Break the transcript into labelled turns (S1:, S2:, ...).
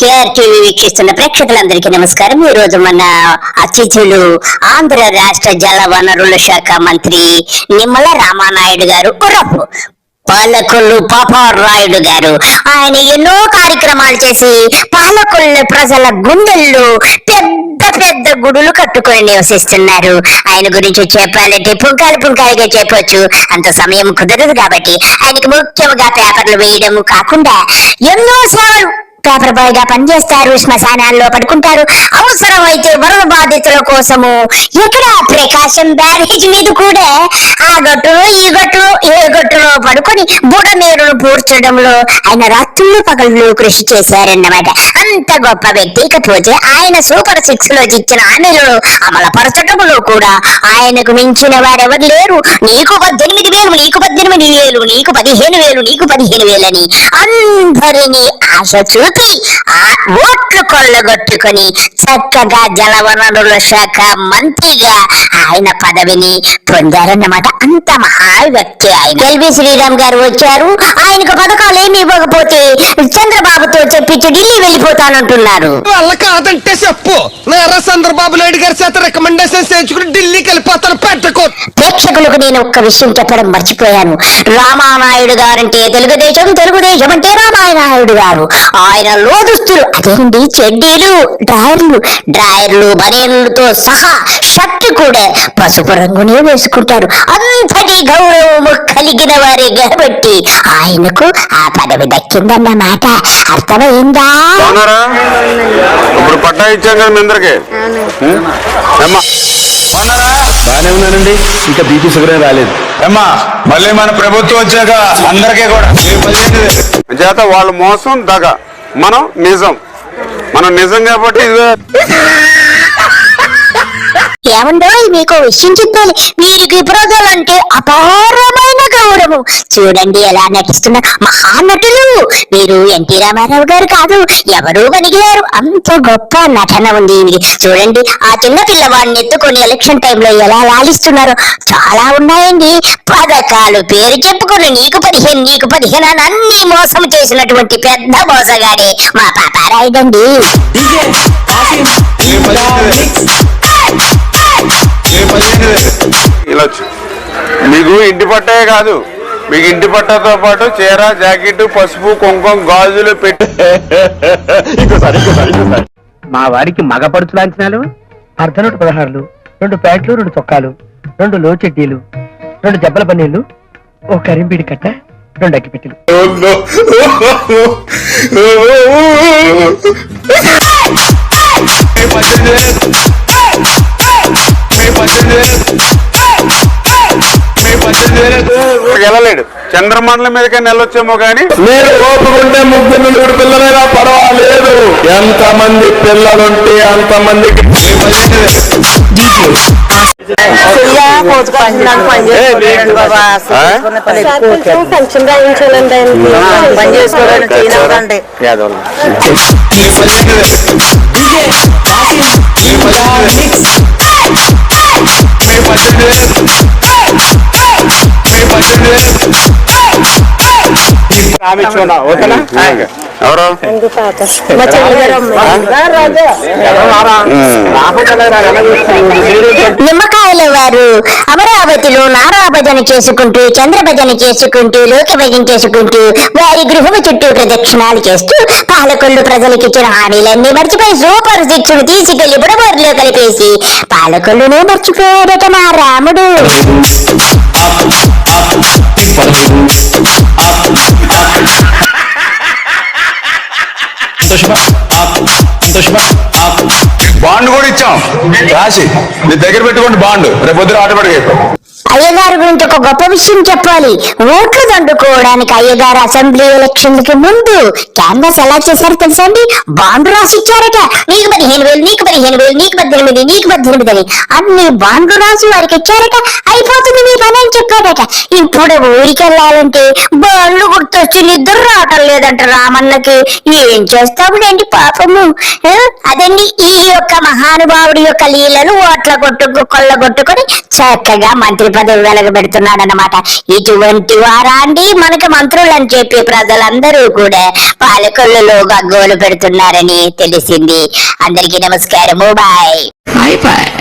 S1: KR TV వీక్షిస్తున్న ప్రేక్షకులందరికీ నమస్కారం. ఈ రోజు మన అతిథులు ఆంధ్ర రాష్ట్ర జల వనరుల శాఖ మంత్రి నిమ్మల రామానాయుడు గారు ఉరఫ్ పాలకొల్లు పాపారాయుడు గారు. ఆయన ఎన్నో కార్యక్రమాలు చేసి పాలకొల్లు ప్రజల గుండెల్లో పెద్ద పెద్ద గుడులు కట్టుకొని నివసిస్తున్నారు. ఆయన గురించి చెప్పాలంటే పుంకాలుగా చెప్పొచ్చు, అంత సమయం కుదరదు. కాబట్టి ఆయనకి ముఖ్యంగా పేపర్లు వేయడం కాకుండా ఎన్నో సేవలు, పేపర్ బాయ్ గా పనిచేస్తారు, శ్మశానాల్లో పడుకుంటారు, అవసరమైతే వరద బాధితుల కోసము ఇక్కడ ప్రకాశం బ్యారేజ్ మీద కూడా ఆ గట్టులో ఈ గట్టులో ఏ గట్టులో పడుకొని బుడమేరును పూడ్చడంలో ఆయన రాత్రులు పగళ్ళు కృషి చేశారన్నమాట. అంత గొప్ప వ్యక్తి. ఇకపోతే ఆయన సూపర్ 6 లో ఇచ్చిన హామీలను అమలుపరచడంలో కూడా ఆయనకు మించిన వారెవరు లేరు. నీకు 18,000, నీకు 18,000, నీకు 15,000, నీకు 15,000 అని అందరినీ ఆశ చూపి ఆ ఓట్లు కొల్లగొట్టుకొని చక్కగా జలవనరుల శాఖ మంత్రిగా ఆయన పదవిని పొందారన్నమాట. అంత మహా వ్యక్తి ఆయన. ఎల్వి శ్రీరామ్ గారు వచ్చారు, ఆయనకు పథకాలు ఏమి ఇవ్వకపోతే చంద్రబాబుతో చెప్పించి ఢిల్లీ వెళ్ళిపోతానంటున్నారు.
S2: వాళ్ళ కాదంటే చెప్పు, నారా చంద్రబాబు నాయుడు గారి చేత రికమెండేషన్ చేయించుకుని ఢిల్లీకి వెళ్ళిపోతాను. పెట్టకు.
S1: ప్రేక్షకులకు నేను ఒక్క విషయం చెప్పడం మర్చిపోయాను. రామానాయుడు గారంటే తెలుగుదేశం, తెలుగుదేశం అంటే రామానాయుడు గారు. ఆయన లోదుస్తులు అదేంటి చెడ్డీలు, డ్రాయర్లు బనేర్లతో సహా షర్ట్ కూడా పసుపు రంగునే వేసుకుంటారు. అంతటి గౌరవము కలిగిన వారే కాబట్టి ఆయనకు ఆ పదవి దక్కిందన్నమాట. అర్థమైందా?
S3: ఇప్పుడు పట్టా ఇచ్చాం కదా మీ అందరికి.
S4: బానే ఉన్నానండి, ఇంకా బీపీ షుగర్ రాలేదు.
S3: అమ్మా మళ్ళీ మన ప్రభుత్వం వచ్చాక అందరికీ కూడా చేత వాళ్ళు మోసం దగ, మనం నిజం కాబట్టి
S1: ఏమండో మీకు విషయం చెప్పాలి. వీరికి ప్రజలంటే అపారమైన గౌరవం. చూడండి ఎలా నటిస్తున్నారు మహానటులు. మీరు ఎన్టీ రామారావు గారు కాదు, ఎవరు పనికిరారు. అంత గొప్ప నటన ఉంది వీరికి. చూడండి ఆ చిన్న పిల్లవాడిని ఎత్తుకొని ఎలక్షన్ టైంలో ఎలా లాలిస్తున్నారు. చాలా ఉన్నాయండి పథకాలు. పేరు చెప్పుకొని నీకు 15, నీకు 15 అని అన్ని మోసం చేసినటువంటి పెద్ద మోసగాడే మా పాపారాయుడండి.
S3: ఇలా మీకు ఇంటి పట్టే కాదు, మీకు ఇంటి పట్టతో పాటు చీర, జాకెట్, పసుపు, కుంకుమ, గాజులు పెట్టి
S4: మా వారికి మగ పడుచు లాంఛనాలు 16 2 ప్యాంట్లు, 2 చొక్కాలు, 2 లో చెడ్డీలు, 2 జబ్బల పన్నీళ్లు, 1 కరింబీడి కట్ట, 2 అగ్గిపెట్టెలు.
S3: వెళ్ళలేడు. చంద్రమండలం మీదకే నెలొచ్చేమో కానీ
S5: మీరు ఓపుకుంటే 3 పిల్లలైనా పర్వాలేదు. ఎంతమంది పిల్లలుంటే అంతమందికి
S3: ఎవరు
S1: నిమ్మకాయల వారు అమరావతిలో నారా భజన చేసుకుంటూ, చంద్ర భజన చేసుకుంటూ, లోక భజన చేసుకుంటూ వారి గృహము చుట్టూ ప్రదక్షిణాలు చేస్తూ పాలకొల్లు ప్రజలకు ఇచ్చిన హామీలన్నీ మర్చిపోయి సూపర్ 6 తీసుకెళ్లి బుడబోర్లో కలిపేసి పాలకొల్లునే మర్చిపోయాడట మా రాముడు.
S3: బాండ్ కూడా ఇచ్చాం రాసి మీ దగ్గర పెట్టుకోండి. బాండ్ రేపు పొద్దున ఆటోమేటిక్
S1: అయ్యగారి గురించి ఒక గొప్ప విషయం చెప్పాలి. ఓట్లు దండుకోవడానికి అయ్యగారు అసెంబ్లీ ఎలక్షన్లకి ముందు క్యాన్వాస్ ఎలా చేశారో తెలుసా అండి? బాండ్లు రాసి ఇచ్చారట. నీకు 15,000, నీకు 15,000, నీకు 18, నీకు 18 అని అన్ని బాండ్లు రాసి వారికి ఇచ్చారట. అయిపోతుంది మీ పని అని చెప్పాడట. ఇప్పుడు ఊరికి వెళ్ళాలంటే బాండ్లు గుర్తొచ్చి నిద్ర రావటం లేదంట రామన్నకి. ఏం చేస్తాములేండి పాపము. అదండి ఈ యొక్క మహానుభావుడి యొక్క లీలలు. ఓట్ల కొట్టుకొని చక్కగా మంత్రి ప్రసాద్ వెలగబెడుతున్నాడన్నమాట. ఇటువంటి వారా అండి మనకు మంత్రులని చెప్పి ప్రజలందరూ కూడా పాలకొల్లులో గగ్గోలు పెడుతున్నారని తెలిసింది. అందరికీ నమస్కారము. బాయ్.